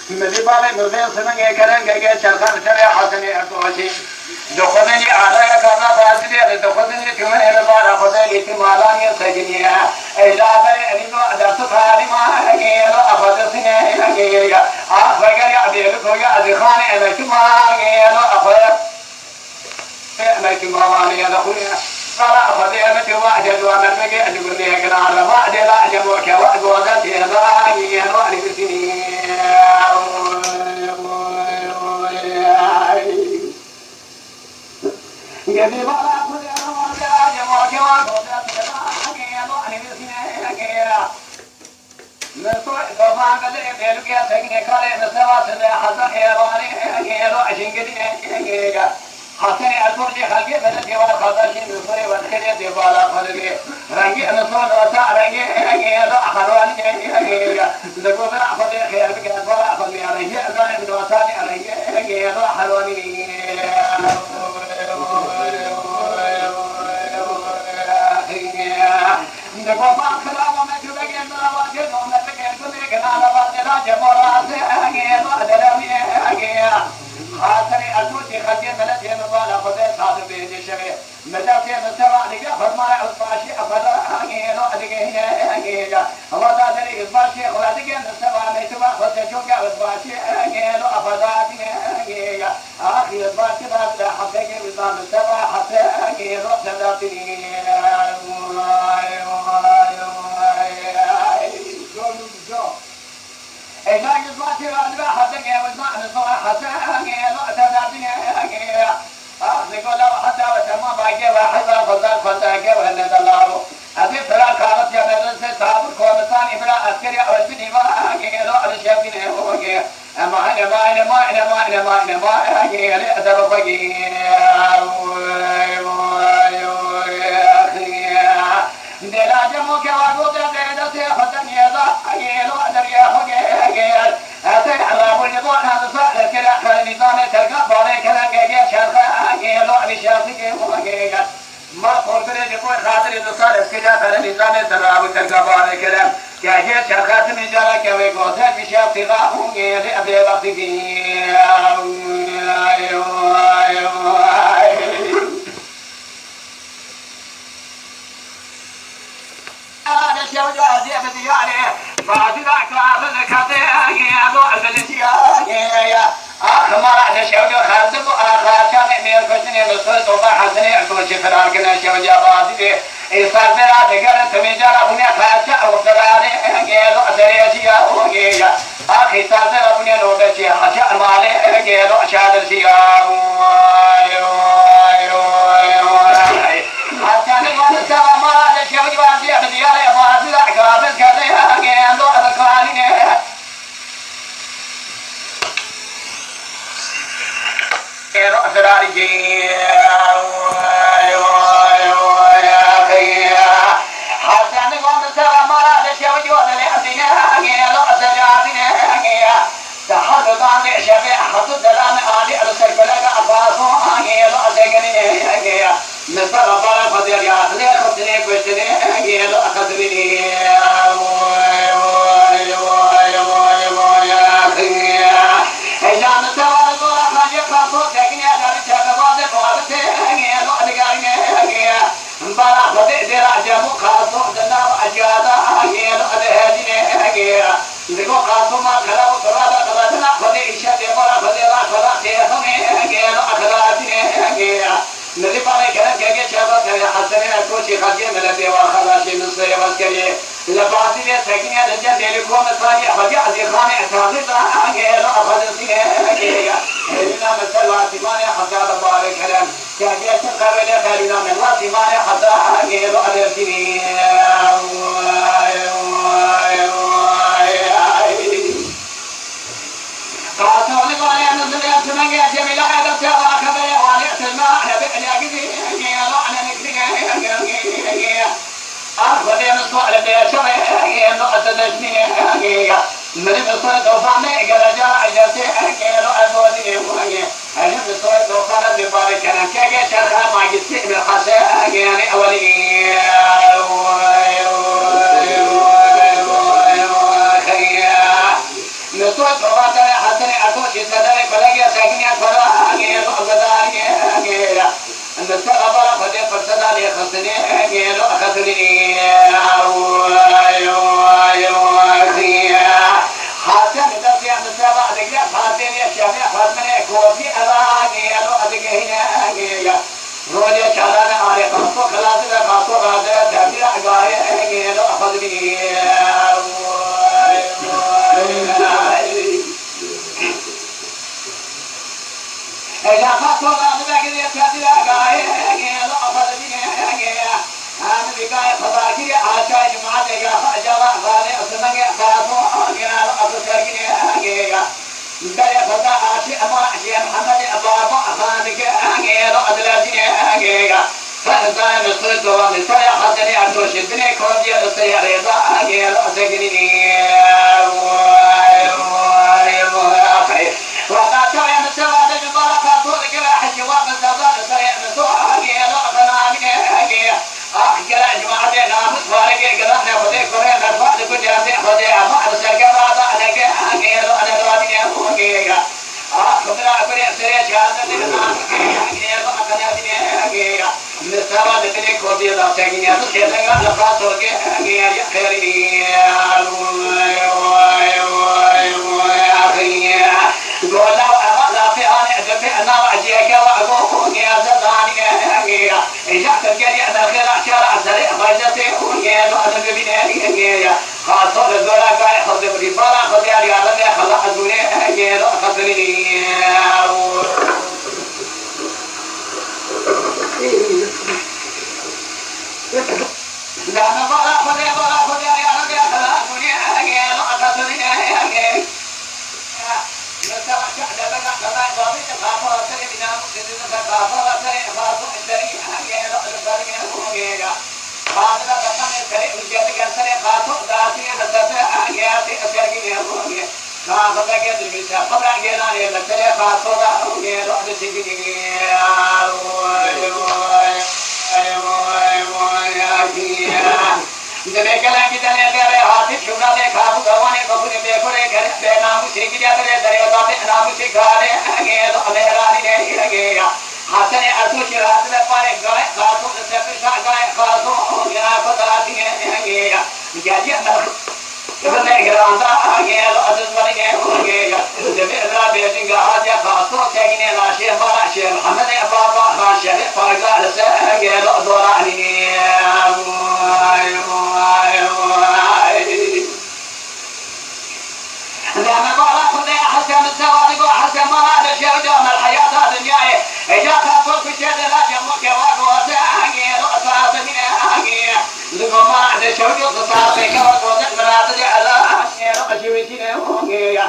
مدی بالای مردن سنگه کردن که چرخان شده حسنی ارتوشی دخوزنی آلای کارنا بازی دخوزنی تیمن هنبار خدای تیمالانی سجنیه اجازه انیمو درس تعلیم آگیلو افادسینه آگیل آخرگری عبیل کوی ازخان انکما آگیلو افاد انکما وانی دخولی قال أخذي أمت واحد وأمرك أجبني كنا واحد لا أجبك واحد وقت يضاعي واحد بسنين يبي بلا كل يوم أجبك واحد واحد بسنين نسوي طبعا قد يبيلك يا سجن كاري نسوا سنة حسن حيواني يلو عشان كذي حسني أتوري خلقي بلدي ولا خداشين نصري والخير ديبالا خلقي رنگي نصر وسع رنگي يلو أخرواني زكو بلا خدي خير بك بلا خدي رنگي أزاي من وساني رنگي يلو أخرواني زكو ما كلام ما تبغي ما واجد ما تبغي كل كلام ما تبغي جمرات يلو أدلمي خاطري أزوجي خدي ملتي مبالا خدي صادق بيدي شبيه مدافع مستوى لقى فرماء الفاشي أفضل أجيلو أجيجا هو دادري الفاشي خلاتي مستوى ميتوا خدي جوجا الفاشي أجيلو أفضل أجيجا آخر الفاشي بس حتى كي مستوى حتى أجيلو سلاتي إذا جزمتي رادبا حتى جاوزنا نصوح حتى أجيلو أتدابني أجيلا أخذ لو حتى وتمام باقي واحد فضل وهند الله أبي فرا كارت يا مدرسة تابر كومسان إبرا أسكري أول بني ما أجيلو أرشبني هو أجيل ما أجيل أدب فجيل دلا جمو كواغو دلا سيخدني يا أجيلو أدري أجيل أتى على بني هذا صار كذا خلني ثاني تلقى بالي كذا جاي شرخ أجيلو أبيشافي وأجيل ما قلت لي يقول خاطر إذا صار كذا خلني ثاني تلقى بالي كذا جاي شرخات من جرا كوي قوسه بيشافي غاهوني أبي بختي أنا شو جادي بدي يعني فاضي ذاك العالم كذا يا لو أزلتي يا ما راح شو جو خالد خالد مير كشني نصرت وما حسني أقول شفر أركنا شو جابادي إنسان برا دكان تميجا أبوني خالد أو فراني يا لو أزلتي يا أخي سالت أبوني نوبتي حشا مالي يا لو شادر يا حتى نقول السلام على شو جوازي بدي يا فاضي ذاك العالم كذا يا لو أذكرني أسرار حتى نقوم السلام على شو جوازي لأبدينا لو أسرارنا تحدث عن شبيه حدث دلان آلي أرسل بلغ أفاسو لو أسرقني نسبة ربنا فضيل يا أخلي أخذني كوشتني لو أخذني بلا خدي درا جمو خاصو دنا أجادا لو أدهني ذكو خاصو ما خلاو ترادا ترادا خدي إيشا دبلا خدي لا خلا تيهمي لو أخذني نذي بالي كلام كذا شباب كذا حسنين أكوشي خدي من الدوا خلاشي من صيام مسكري لبعضي في سكني رجال ديركم مثاني خدي عزيز خاني اعتراضي لو أخذني هلنا مثل واتماني حتى بارك كلام كذا شباب خلينا من واتماني حتى لو أدرسني قاتوني بالي أنا زليت سمعي جميل هذا سوا خبري وعليت الماء نبي أجدي لو أنا نكتي أخذي من صوت لدي لو أتدشني من بصوت وفاني قال جاء جالسي لو أزودي أنا بصوت وفانا ببارك أنا كي شرخ ما جسي من خشاء يعني أولي الصوت وقت حسن أتوش سدر كلجي سجني فراني الأقدار جيلا نستقبل قد فرسدا لي خسني جيلو خسني حسن دسيا نسبا دجا فاتن يا شامي فاتن كوفي أراجي لو أدجينا جيلا روجي شالنا على قصو خلاص لا قصو هذا تبي أجاي جيلو خسني إذا خاطر هذا كذي تبي أجاي جيلو خسني أنا بقى خباكي عشان ما تيجا جوا غالي أسمعك خاطر جيلو خسني جيلا دايا خدا عشي أما عشي محمد أبابا خانك جيلو أدلجني جيلا فأنا مسلط ومسيا حسني أرتوش الدنيا كودي السيا رضا جيلو سجني وقعت يا مسوى المباركة طولك حشي ومسوى السيا مسوى جيلو أخنامي جيلا أخجل جماعة نامس فارق قرآن خدي كوري نرفع لكل جاسي خدي أما أرسل بعض أنا جيلو أنا رابي جيلا خبرة كوري سيا شهادة نام جيلو أخنامي جيلا مسافة تدري كودي لا تجيني أنا سيدنا لفاتو جيلو خيري قولا أغلى في أنا دفع أنا وأجيك وأقوم يا زداني إذا تجري أنا خير أشار أسرع بينتي ويا أنا ببني خاصة الزولا قاي خذ بريفالا خذ يا رجال خلا أزوني يا خسرني أنا بلا خذ يا رجال خلا أزوني يا خسرني जब कला की तने तेरे हाथ छुड़ा दे खाबू गवाने बबुने बेखोरे घर पे नाम सीख जा तेरे दरिया पे नाम सिखारे आगे तो अलेरानी ने लगे हाथने अतु शिरात में पारे गए खासो से पिछा गए खासो या पता दिए आगे जाजिया इतने ग्रांदा आगे तो अदस वाले के होंगे जब इधर बेटिंग हाजा खासो सेगिने लाशे वाला शेर हमने बाबा खान शेर फरगाल से आगे तो दोरानी لأن الله خذ حسن الزواج وحسن مراد شرجام الحياة الدنيا إذا كفر في شيء لا جمك وقوة أجير أصاب من أجير لقوا مراد شرج أصابك وقوة مراد على أجير أشويتين أجير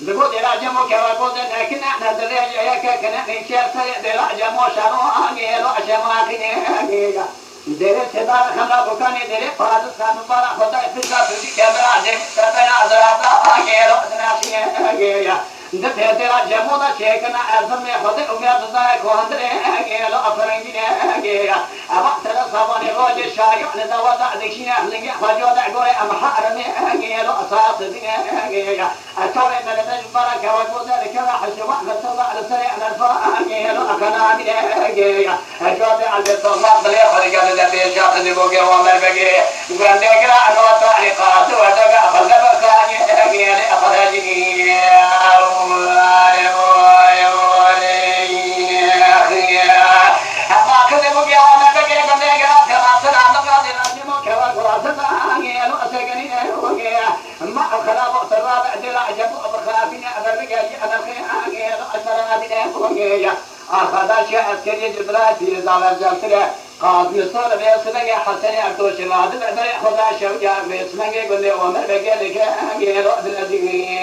لقوا دلا جمك وقوة لكن أنا دليل كنا نشير سيد دلا جمو شرو أجير أشماكين أجير دل سدار خلا بكاني دل فاز سان بارا خدا فيسا فيدي كاميرا دل سبنا زراتا اگيرو ادناسي اگيا دته ترا جمودا شيكنا ازم میں خدا امید زای کو اندرے اگيرو افرنگي اگيا ابا ترا صابن روج شايو ندودا دشينا لنگي فجودا غوري ام حرم اگيرو اساس دي اگيا اتوري من بارا كوجودا كذا حشوا نصلا على سريع الفا اگيرو اكنامي اگيا اجودا على الله دلي خرج الذي جاء نبوغي وامر بغي غندغرا انوتا اقات ودغا فلبكاني اغيري اخرجني اما كذبوغي وامر بغي غندغرا كما سلام قال نجم كوا غراستا اغيرو اسغني اوغي ما خلاص ترى دل عجب ابخافنا ابرغي انا اغيرو اسرابي اوغي اخذ شيء عسكري جبرات في زمان جابتله قاضي صار بيسمعه حسن أرتوش ما هذا بدر خدا شوجا بيسمعه يقول له عمر بقى لك أجيرو أدلجي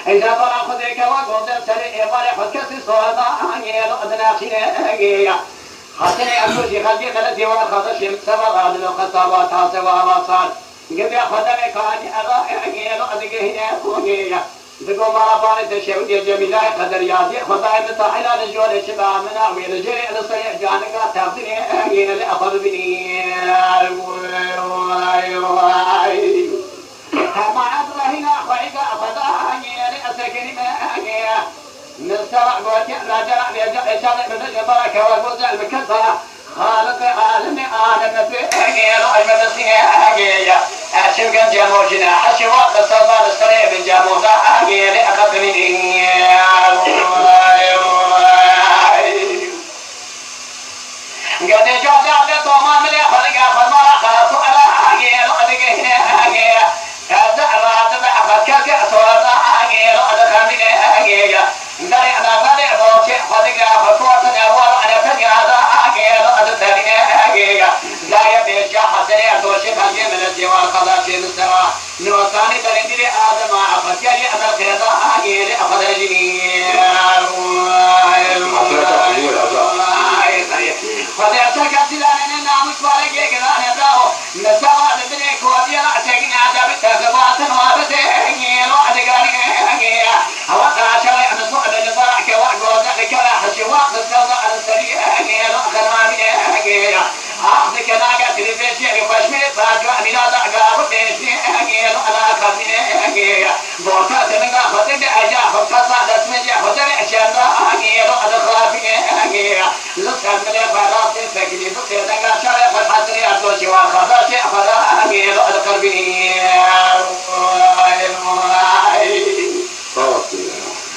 إذا برا خدك وقود سري إبارة خدك سودا أجيرو أدناخين أجيا حسن أرتوش خدي غلطي وخدا شيء سبب هذا القصابات هذا وابصار قبل خدا مكاني أجيرو أدجي أجيا دقوا مرة بانت الشيء جميلة قدر يادي خداي بتاعنا نجول شباب منا ويرجع على صيح جانك تابني أجينا لأخذ بني السرع وجعنا جرع بيجع شرع بدل بركة والوزع بكثرة خالق عالم عالم فيه المدسية أشوف جموجنا حشوات الصلاة السريع بالجموزة أجيل أقبلني قد جاء لطوما من يخلق فالمرأة خاصوا على أجيل أدقين أجيل كذا تبع فكك صورة أجيل أدخل أجيل داري أنا داري بوشي خلق فصورة أول أنا تجي هذا أجيل أدخل أجيل لا يبيش حسني أدوشي فجي من الديوان خلاصي مستوى نوصاني تريدي آدم أفتيالي أنا الخيطة أجيل أفضلني قد أتاك سلالنا نامش بارك يقرأ يداو نسوا لدنيك ودينا سيقنا عجب تغبات وابتين وعدقاني وقع شرع نصوع لنبارك وعقوز لك لا حشواق السوضع السريع خلواني أخذك ناقة تلفزيون وبشمير فاجوا بلاد عقاب وبيشني أنا كفني بوركات من قافتك أجا فقصة دسمجة فتري أشياء أدخافي لسان ملي فراس فكلي فكرة شرع فتحسري أدوشي وخذاشي فلا أدخربي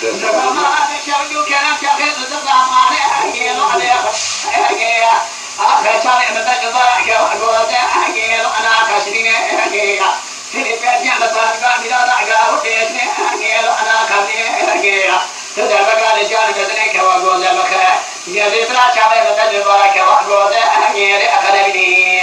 زمان شرجو كلام شاخص زمان آخر شارع من الجزائر وأقول أجيل أنا كشرين أجيل في فجأة بطاقة بلا دعوة وبيشني أجيل أنا كشرين أجيل تدعى بقى رجال كذلك وأقول بخير يلي بلا شارع من الجزائر وأقول أجيل أخذني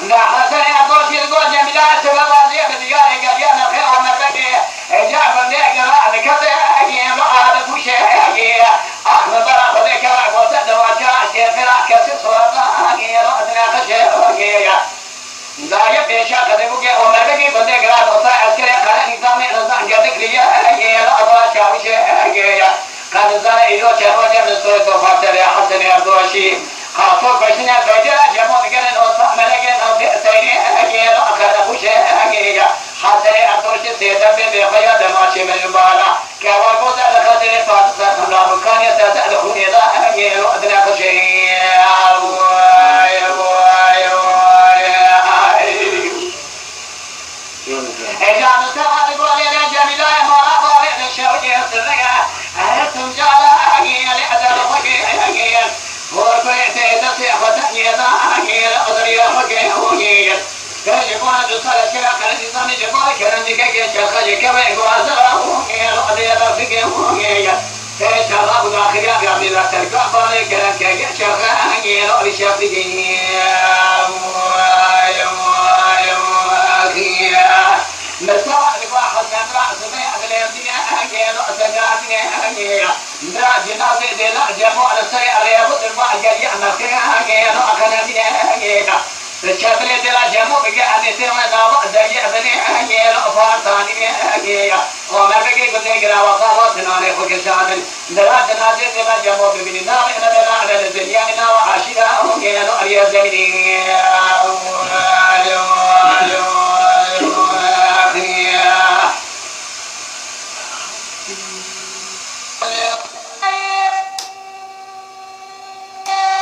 نحسن أبوشي القوة جميلة سبب ذي بدياري قريانا خير ونبكي إجابة لأقرأ لكذا أجيل وعادة وشي أجيل أخذ برا خذيك وزد وجاء شيخنا كسر صورة أجيل أدنى خشي أجيل لا يبي شاك ذبوكي ونبكي بديك راد وصاع عسكري خلال نظامي نظام جدك لي أجيل أبوى شاوشي أجيل كان زانا إلو شروجة من سورة وفاتر يا حسن يا أبوشي خاصو كشنا فجرا جمود كان وصح ملكين أو سيري أجيل أخذ وشي أجيل حسن أبوشي سيدا بخيا دماشي من البالا كواكو زاد خسر فاتسا الله كان يسأل خوني ذا أجيل أدنى خشي إجان سوال قولي لجميلة مرا بارئ الشوجي السرية أهتم جالا أجيل أدر خشي أجيل وركوي تيتسي فتأني ذا أجيل أدري خشي أجيل كيكون جسر شرع كالنظام جبار كرنجك كشخج كوي غازره أجيل أدري رفق أجيل كشرع داخل أبي لا تركع بالي كرنجك كشخ أجيل أبي شفقي مسوا الواحد من رأس مئة باليمين أجيل أسجاتني أجيل درا جنازة دلا جموع السريع رياض الواحد يعمل خير أجيل أخنبي أجيل الشابلي دلا جموع بقى نسيما ناوى زي أبني أجيل أفارتاني أجيل وما بقي قد يقرأ وصالات ناني فكشان درا جنازة دلا جموع ببني ناوى أنا دلا على الزنيان ناوى عشيرا أجيل أريا زمني